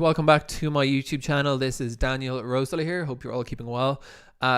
welcome back to my YouTube channel. This is Daniel Rosedale here. Hope you're all keeping well.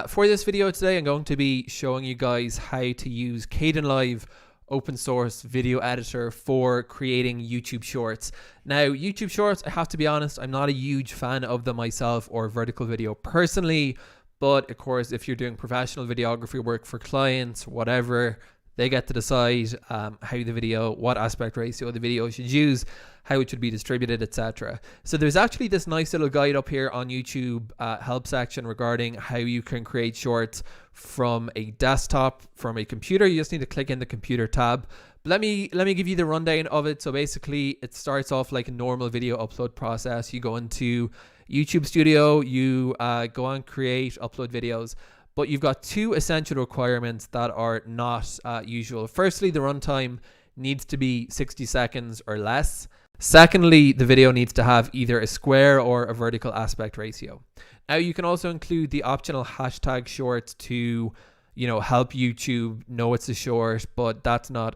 For this video today, I'm going to be showing you guys how to use Kdenlive open source video editor for creating YouTube shorts. Now, YouTube shorts, I have to be honest, I'm not a huge fan of them myself or vertical video personally, but of course, if you're doing professional videography work for clients, whatever, they get to decide how the video, what aspect ratio the video should use, how it should be distributed, etc. So there's actually this nice little guide up here on YouTube help section regarding how you can create shorts from a desktop, from a computer. You just need to click in the computer tab. But let me give you the rundown of it. So basically, it starts off like a normal video upload process. You go into YouTube Studio, you go on create, upload videos. But you've got two essential requirements that are not usual. Firstly, the runtime needs to be 60 seconds or less. Secondly, the video needs to have either a square or a vertical aspect ratio. Now, you can also include the optional hashtag shorts to, help YouTube know it's a short, but that's not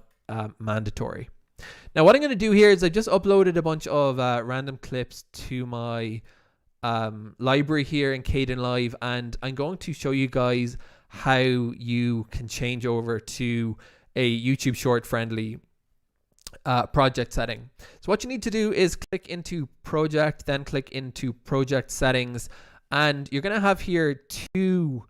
mandatory. Now, what I'm going to do here is I just uploaded a bunch of random clips to my library here in Kdenlive, and I'm going to show you guys how you can change over to a YouTube short friendly project setting. So what you need to do is click into project, then click into project settings, and you're going to have here two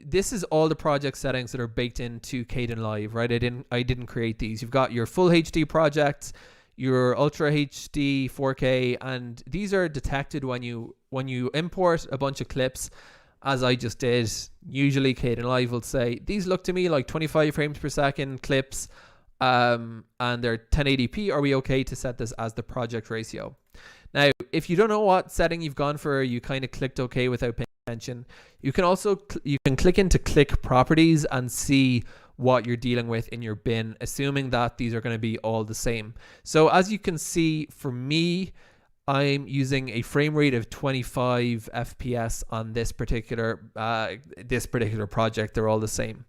this is all the project settings that are baked into Kdenlive, right? I didn't create these. You've got your full HD projects, your ultra HD 4K, and these are detected when you import a bunch of clips, as I just did. Usually Kdenlive will say these look to me like 25 frames per second clips, and they're 1080p. Are we okay to set this as the project ratio? Now, if you don't know what setting you've gone for, you kind of clicked OK without paying attention. You can also click into click properties and see what you're dealing with in your bin, assuming that these are going to be all the same. So as you can see, for me, I'm using a frame rate of 25 FPS on this particular project. They're all the same.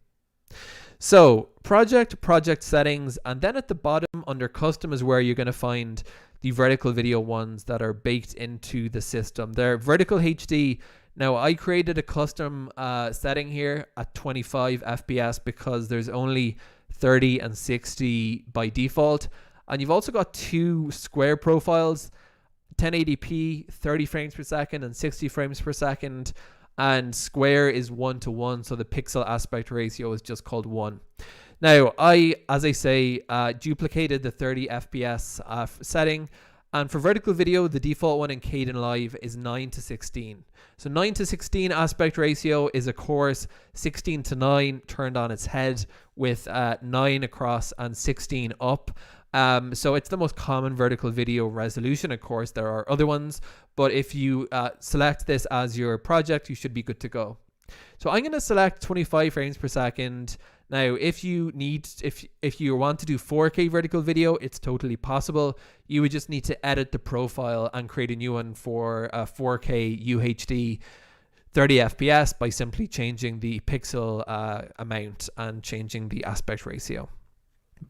So project settings, and then at the bottom under custom is where you're going to find the vertical video ones that are baked into the system. They're vertical HD. Now, I created a custom setting here at 25 FPS because there's only 30 and 60 by default. And you've also got two square profiles, 1080p, 30 frames per second and 60 frames per second. And square is 1:1, so the pixel aspect ratio is just called 1. Now, as I say, duplicated the 30 FPS setting. And for vertical video, the default one in Kdenlive is 9:16. So 9:16 aspect ratio is, of course, 16:9 turned on its head with 9 across and 16 up. So it's the most common vertical video resolution. Of course, there are other ones, but if you select this as your project, you should be good to go. So I'm going to select 25 frames per second. Now, if you want to do 4K vertical video, it's totally possible. You would just need to edit the profile and create a new one for 4K UHD 30 FPS by simply changing the pixel amount and changing the aspect ratio.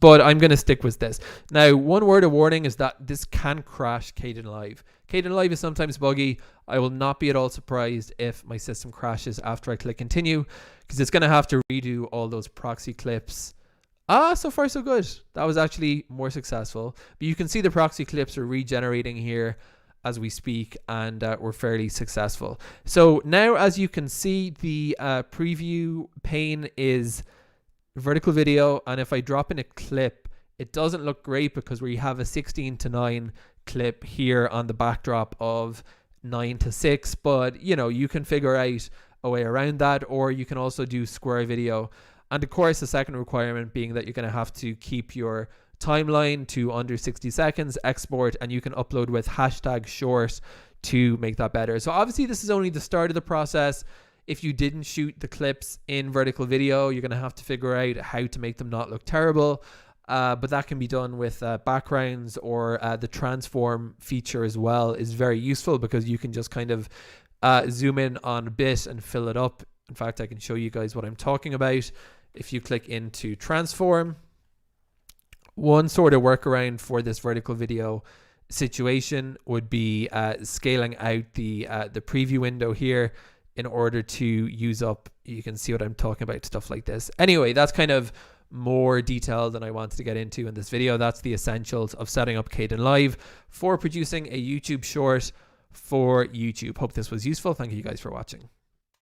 But I'm going to stick with this. Now, one word of warning is that this can crash Kdenlive. Kdenlive is sometimes buggy. I will not be at all surprised if my system crashes after I click continue, because it's going to have to redo all those proxy clips. So far so good. That was actually more successful. But you can see the proxy clips are regenerating here as we speak, and we're fairly successful. So now, as you can see, the preview pane is vertical video, and if I drop in a clip, it doesn't look great because we have a 16:9 clip here on the backdrop of 9:6, but you can figure out a way around that, or you can also do square video. And of course, the second requirement being that you're going to have to keep your timeline to under 60 seconds, export, and you can upload with hashtag short to make that better. So obviously this is only the start of the process. If you didn't shoot the clips in vertical video, you're going to have to figure out how to make them not look terrible. But that can be done with backgrounds, or the transform feature as well is very useful because you can just kind of zoom in on a bit and fill it up. In fact, I can show you guys what I'm talking about. If you click into transform, one sort of workaround for this vertical video situation would be scaling out the preview window here in order to use up, you can see what I'm talking about, stuff like this. Anyway, that's kind of more detail than I wanted to get into in this video. That's the essentials of setting up Kdenlive for producing a YouTube short for YouTube. Hope this was useful. Thank you guys for watching.